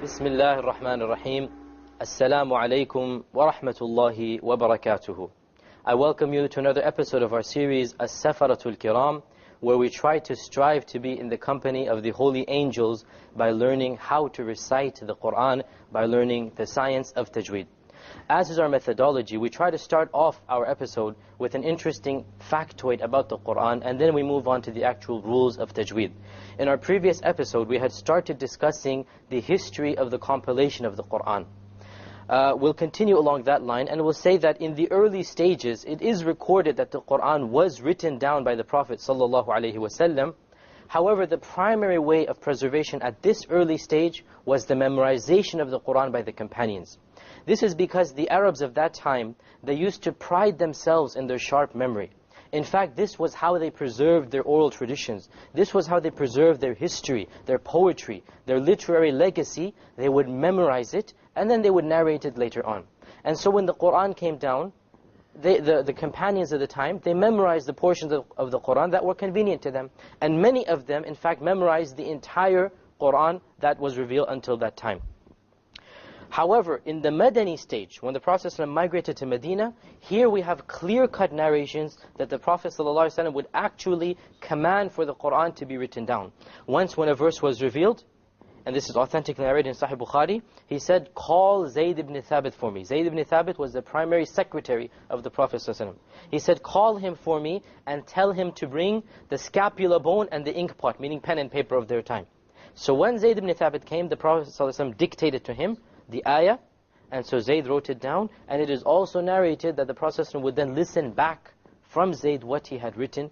بسم الله الرحمن الرحيم السلام عليكم ورحمة الله وبركاته. I welcome you to another episode of our series As-Safaratul Kiram, where we try to strive to be in the company of the holy angels by learning how to recite the Quran, by learning the science of Tajweed. As is our methodology, we try to start off our episode with an interesting factoid about the Quran, and then we move on to the actual rules of Tajweed. In our previous episode, we had started discussing the history of the compilation of the Quran. We'll continue along that line, and we'll say that in the early stages, it is recorded that the Quran was written down by the Prophet ﷺ. However, the primary way of preservation at this early stage was the memorization of the Quran by the companions. This is because the Arabs of that time, they used to pride themselves in their sharp memory. In fact, this was how they preserved their oral traditions. This was how they preserved their history, their poetry, their literary legacy. They would memorize it, and then they would narrate it later on. And so when the Quran came down, the companions of the time, they memorized the portions of the Quran that were convenient to them. And many of them, in fact, memorized the entire Quran that was revealed until that time. However, in the Madani stage, when the Prophet ﷺ migrated to Medina, here we have clear-cut narrations that the Prophet ﷺ would actually command for the Quran to be written down. Once when a verse was revealed, and this is authentically narrated in Sahih Bukhari, he said, "Call Zayd ibn Thabit for me." Zayd ibn Thabit was the primary secretary of the Prophet ﷺ. He said, "Call him for me and tell him to bring the scapula bone and the ink pot," meaning pen and paper of their time. So when Zayd ibn Thabit came, the Prophet ﷺ dictated to him the ayah, and so Zayd wrote it down, and it is also narrated that the Prophet ﷺ would then listen back from Zayd what he had written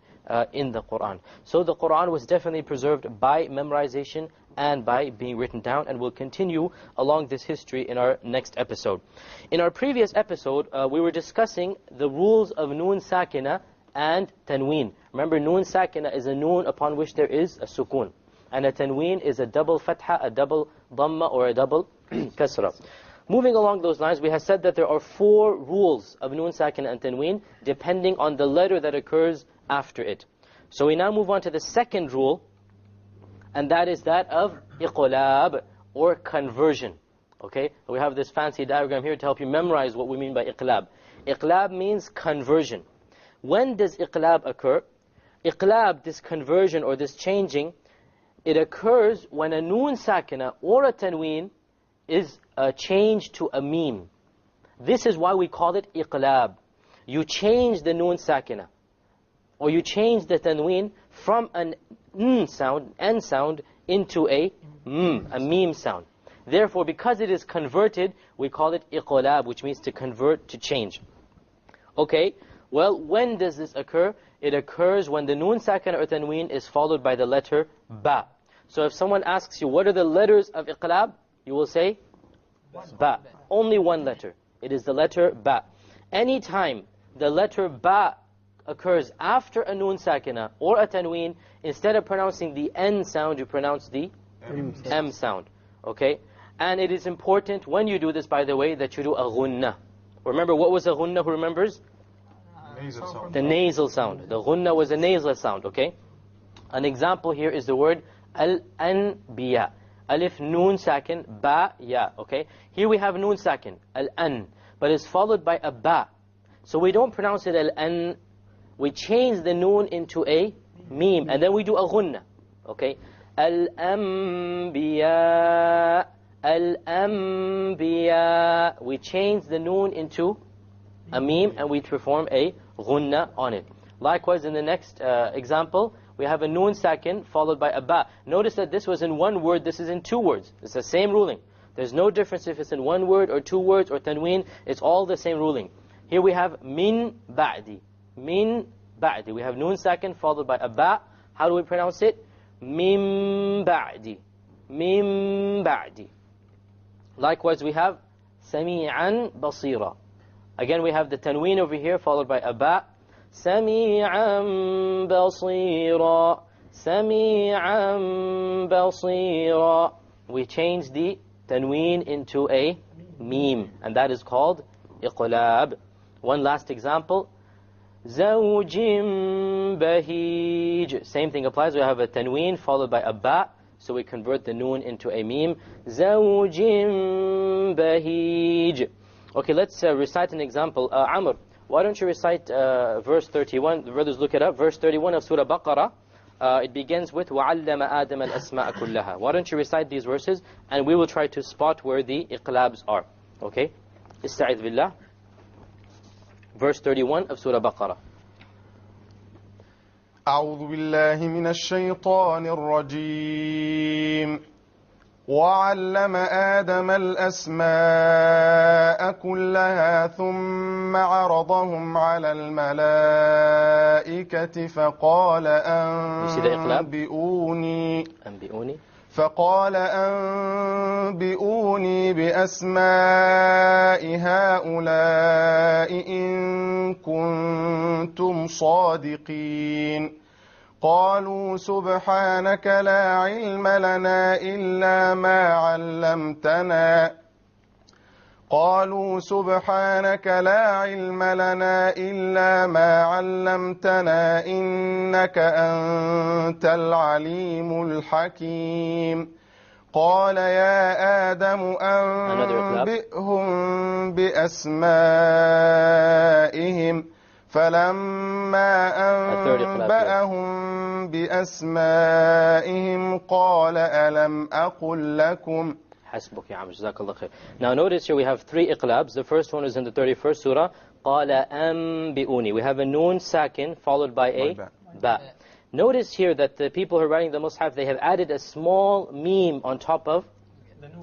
in the Quran. So the Quran was definitely preserved by memorization and by being written down, and we'll continue along this history in our next episode. In our previous episode, we were discussing the rules of Noon Sakina and Tanween. Remember, Noon Sakina is a noon upon which there is a sukun, and a Tanween is a double fatha, a double dhamma, or a double kasra. Moving along those lines, we have said that there are 4 rules of Noon Sakin and Tanween, depending on the letter that occurs after it. So we now move on to the second rule, and that is that of iqlab, or conversion. Okay, we have this fancy diagram here to help you memorize what we mean by iqlab. Iqlab means conversion. When does iqlab occur? Iqlab, this conversion or this changing, it occurs when a Noon Sakina or a Tanween is changed to a meme. This is why we call it iqlab. You change the Noon Sakina, or you change the Tanween from an n sound, into a meme sound. Therefore, because it is converted, we call it iqlab, which means to convert, to change. Okay, well, when does this occur? It occurs when the Noon Sakina or Tanween is followed by the letter ba. So if someone asks you, what are the letters of iqlab? You will say, ba. Only one letter. It is the letter ba. Anytime the letter ba occurs after a Noon Sakina or a Tanween, instead of pronouncing the N sound, you pronounce the M sound. Okay? And it is important when you do this, by the way, that you do a ghunnah. Remember, what was a ghunnah? Who remembers? Nasal sound. The nasal sound. The ghunnah was a nasal sound. Okay? An example here is the word al-anbiya. Alif, Noon Sakin, Ba, Ya, okay? Here we have Noon Sakin, Al-An, but it's followed by a Ba. So we don't pronounce it Al-An, we change the Noon into a Meme, and then we do a Ghunnah, okay? Al-Anbiya, Al-Anbiya. We change the Noon into a Meme, and we perform a Ghunnah on it. Likewise, in the next example, we have a Noon Sakin followed by a Ba. Notice that this was in one word, this is in 2 words. It's the same ruling. There's no difference if it's in 1 word or 2 words or Tanween. It's all the same ruling. Here we have Min Ba'di. Min Ba'di. We have Noon Sakin followed by a Ba. How do we pronounce it? Min Ba'di. Min Ba'di. Likewise, we have Sami'an Basira. Again, we have the Tanween over here followed by a Ba. سميعا بصيرا سميعا بصيرا. We change the Tanween into a meme, and that is called iqlab. One last example, زوج بهيج. Same thing applies. We have a Tanween followed by a Ba. So we convert the noon into a meme. زَوْجٍ بَهِيجٍ. Okay, let's recite an example. Amr, why don't you recite verse 31? The brothers look it up. Verse 31 of Surah Baqarah. It begins with وَعَلَّمَ آدَمَ الْأَسْمَاءَ كُلَّهَا. Why don't you recite these verses and we will try to spot where the iqlabs are. Okay? استعذ بالله. Verse 31 of Surah Baqarah. أعوذ بالله من الشيطان الرجيم وعلم آدم الأسماء كلها ثم عرضهم على الملائكة فقال أنبئوني بأسماء هؤلاء إن كنتم صادقين قالوا سبحانك لا علم لنا إلا ما علمتنا إنك أنت العليم الحكيم قال يا آدم أنبئهم بأسمائهم فلما أنبأهم بأسمائهم قال ألم أقل لكم حسبك يا عم جزاك الله خير. Now notice here we have three iqlabs. The first one is in the 31st surah. قال أنبئوني. We have a noon sakin followed by a ba. Notice here that the people who are writing the mushaf, they have added a small meme on top of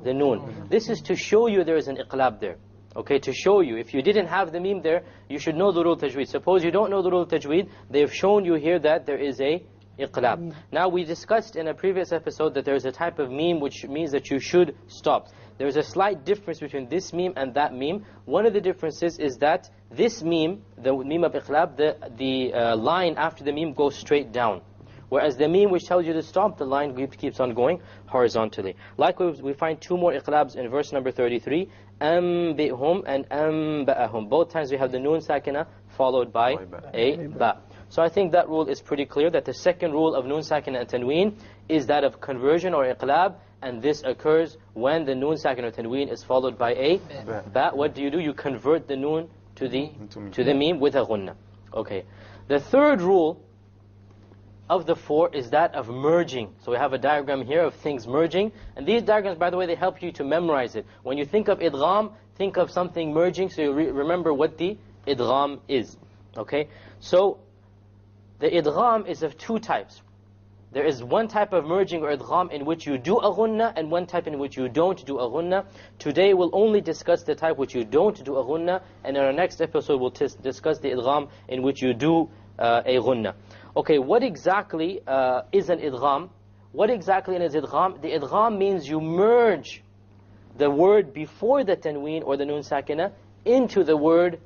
the noon. This is to show you there is an iqlab there. Okay, to show you. If you didn't have the meme there, you should know the rule of Tajweed. Suppose you don't know the rule of Tajweed, they have shown you here that there is a iqlab. Now we discussed in a previous episode that there is a type of meme which means that you should stop. There is a slight difference between this meme and that meme. One of the differences is that this meme, the meme of iqlab, the line after the meme goes straight down. Whereas the meme which tells you to stop, the line keeps on going horizontally. Likewise, we find two more iqlabs in verse number 33. أَنْبِئْهُمْ and أَنْبَأَهُمْ. Both times we have the noon sakina followed by a ba. So I think that rule is pretty clear, that the second rule of noon sakina and tanween is that of conversion or iqlab, and this occurs when the noon sakina or tanween is followed by a ba. What do? You convert the noon to the meme with a ghunna. Okay. The third rule of the four is that of merging. So we have a diagram here of things merging. And these diagrams, by the way, they help you to memorize it. When you think of idgham, think of something merging, so you remember what the idgham is. Okay? So the idgham is of two types. There is one type of merging or idgham in which you do a ghunna, and one type in which you don't do a ghunna. Today we'll only discuss the type which you don't do a ghunna, and in our next episode we'll discuss the idgham in which you do a ghunna. Okay, what exactly is an idgham? What exactly is idgham? The idgham means you merge the word before the tanween or the noon sakina into the word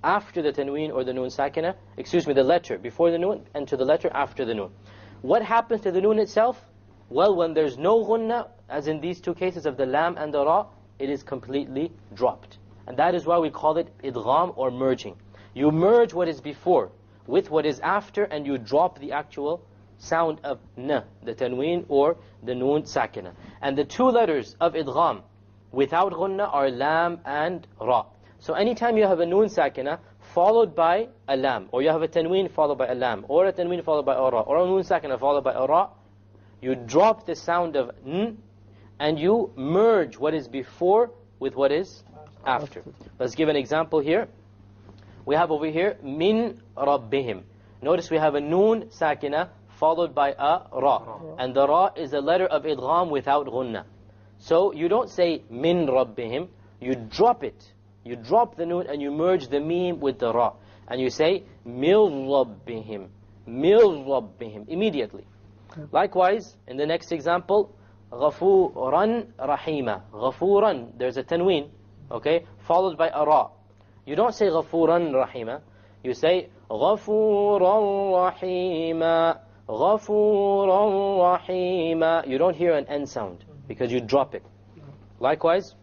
after the tanween or the noon sakina. Excuse me, the letter before the noon and to the letter after the noon. What happens to the noon itself? Well, when there's no ghunna, as in these two cases of the lam and the ra, it is completely dropped. And that is why we call it idgham or merging. You merge what is before with what is after, and you drop the actual sound of na, the tanween or the noon sakina. And the two letters of idgham without ghunna are lam and ra. So anytime you have a noon sakina followed by a lam, or you have a tanween followed by a lam, or a tanween followed by a ra, or a noon sakina followed by a ra, you drop the sound of n, and you merge what is before with what is after. Let's give an example here. We have over here, min rabbihim. Notice we have a noon sakina followed by a ra. And the ra is a letter of idgham without ghunna. So you don't say min rabbihim, you drop it. You drop the noon and you merge the meme with the ra. And you say, mil rabbihim, mil rabbihim, immediately. Likewise, in the next example, ghafuran rahima. Ghafuran, there's a tanween, okay, followed by a ra. You don't say ghafuran rahima. You say ghafuran rahima. Ghafuran rahima. You don't hear an N sound because you drop it. Likewise,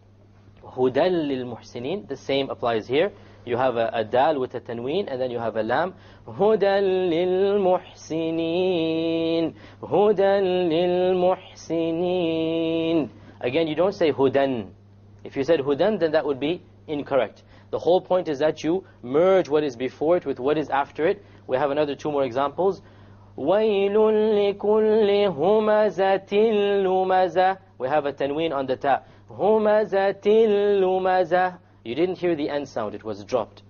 hudal lil muhsinin. The same applies here. You have a dal with a tanween, and then you have a lam. هُدًى لِلْمُحْسِنِينَ هُدًى لِلْمُحْسِنِينَ. Again, you don't say hudan. If you said hudan, then that would be incorrect. The whole point is that you merge what is before it with what is after it. We have another two more examples. وَيْلٌ لِكُلِّ هُمَزَةٍ لُمَزَةٍ. We have a tanween on the ta. هُمَزَةٍ لُمَزَةٍ. You didn't hear the end sound, it was dropped.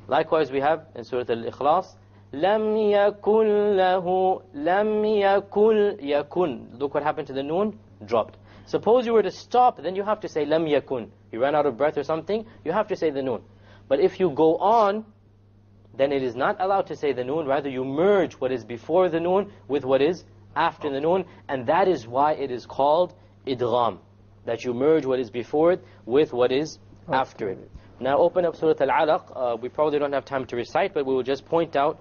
Likewise, we have in Surah Al-Ikhlas, لَمْ يَكُنْ لَهُ لَمْ يَكُنْ يَكُنْ. Look what happened to the noon, dropped. Suppose you were to stop, then you have to say لَمْ يَكُنْ. You ran out of breath or something, you have to say the noon. But if you go on, then it is not allowed to say the noon. Rather, you merge what is before the noon with what is after the noon. And that is why it is called idgham. That you merge what is before it with what is after it. Now open up Surah Al-Alaq. We probably don't have time to recite, but we will just point out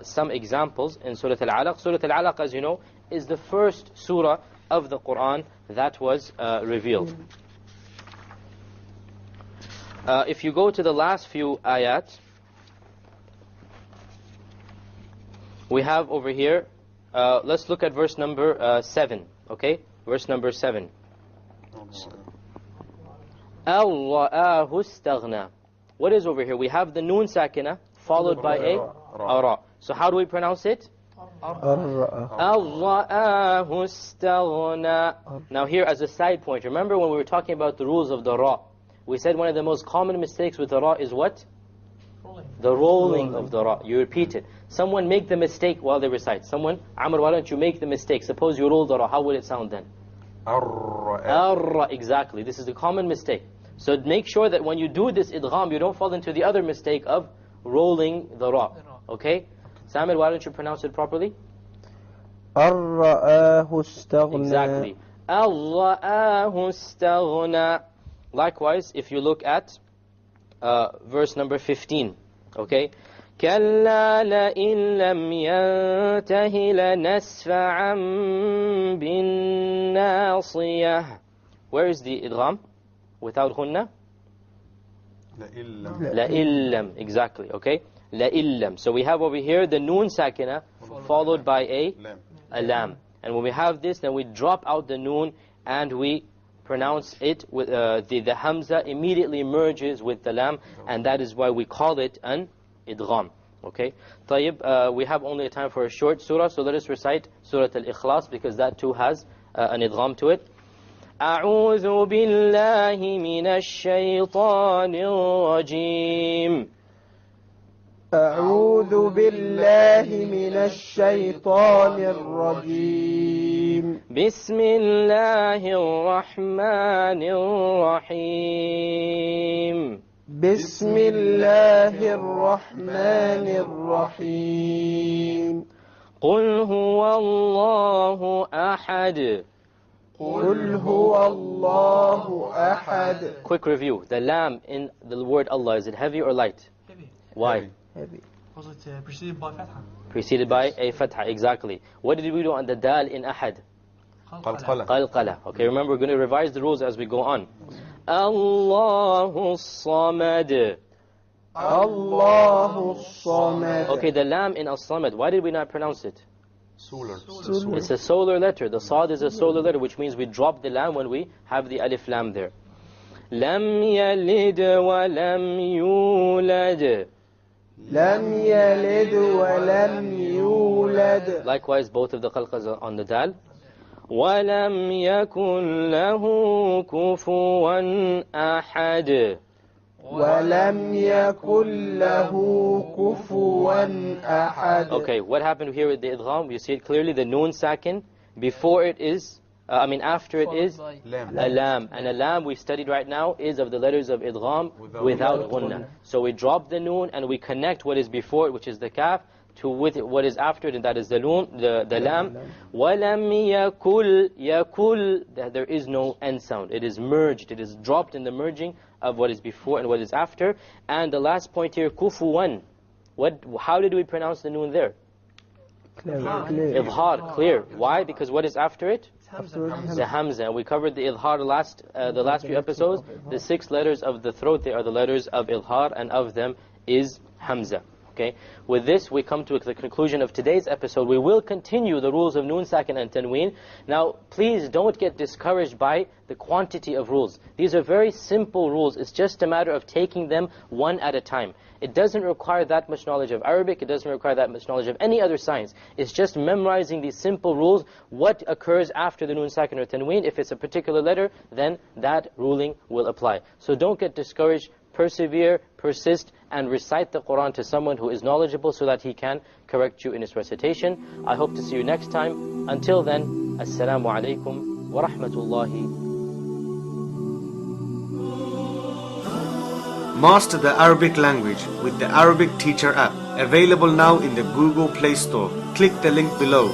some examples in Surah Al-Alaq. Surah Al-Alaq, as you know, is the first surah of the Quran that was revealed. If you go to the last few ayat, we have over here, let's look at verse number 7, okay? Verse number 7. أَوْرَآهُ اسْتَغْنَى. What is over here? We have the noon sakina followed by a ra. So how do we pronounce it? أَوْرَآهُ اسْتَغْنَى. Now here as a side point, remember when we were talking about the rules of the ra, we said one of the most common mistakes with the ra is what? The rolling of the ra. You repeat it. Someone make the mistake while they recite. Someone, Amr, why don't you make the mistake? Suppose you roll the ra. How would it sound then? Arra. Exactly. This is a common mistake. So make sure that when you do this idgham, you don't fall into the other mistake of rolling the ra. Okay? Samir, why don't you pronounce it properly? أَرَّآهُ اسْتَغْنَى. Exactly. أَرَّآهُ اسْتَغْنَى. Likewise, if you look at verse number 15, okay? كَلَّا لَئِن لَّمْ يَنْتَهِ لَنَسْفَعًا بِالنَّاصِيَةِ. Where is the idgham? Without ghunna? لَإِلَّمْ. Exactly, okay? لَإِلَّمْ. So we have over here the noon sakina followed by a lam. And when we have this, then we drop out the noon and we pronounce it with the hamza immediately merges with the lam, and that is why we call it an idgham. Okay? طيب, we have only time for a short surah, so let us recite Surah Al-Ikhlas because that too has an idgham to it. أعوذ بالله من الشيطان الرجيم. أعوذ بالله من الشيطان الرجيم. بسم الله الرحمن الرحيم. بسم الله الرحمن الرحيم. قل هو الله أحد. قل هو الله أحد. Quick review. The lam in the word Allah, is it heavy or light? Heavy. Why? Heavy. Was it preceded by fatha? Preceded by a fatha, exactly. What did we do on the dal in ahad? Qalqala. Okay, remember we're going to revise the rules as we go on. Allahu Samad. Allahu Samad. Okay, the lam in as-samad, why did we not pronounce it? It's a solar letter. The sad is a solar letter, which means we drop the lam when we have the alif lam there. Lam yalid wa lam yulad. لم يلد ولم يولد. Likewise, both of the qalqas are on the dal. وَلَمْ يَكُنْ لَهُ كُفُوًا أَحَدٌ. ولم يكن له كفوا أحد. Okay, what happened here with the idgham? You see it clearly, the noon sakin, before it is, after it is a lam. And a lam we studied right now is of the letters of idgham without ghunna. So we drop the noon and we connect what is before it, which is the kaf, to with what is after it, and that is the noon, the lam. وَلَمْ يَكُلْ. There is no end sound. It is merged. It is dropped in the merging of what is before and what is after. And the last point here, kufuwan. How did we pronounce the noon there? Clear. Idhar, clear. Why? Because what is after it? Afterwards, The hamza. And we covered the idhar the last few episodes. The 6 letters of the throat, they are the letters of idhar, and of them is hamza. Okay. With this, we come to the conclusion of today's episode. We will continue the rules of noon, sakin, and tanween. Now, please don't get discouraged by the quantity of rules. These are very simple rules. It's just a matter of taking them one at a time. It doesn't require that much knowledge of Arabic. It doesn't require that much knowledge of any other science. It's just memorizing these simple rules. What occurs after the noon, sakin, or tanween? If it's a particular letter, then that ruling will apply. So don't get discouraged. Persevere, persist, and recite the Quran to someone who is knowledgeable so that he can correct you in his recitation. I hope to see you next time. Until then, Assalamu alaikum wa rahmatullahi. Master the Arabic language with the Arabic Teacher app, available now in the Google Play Store. Click the link below.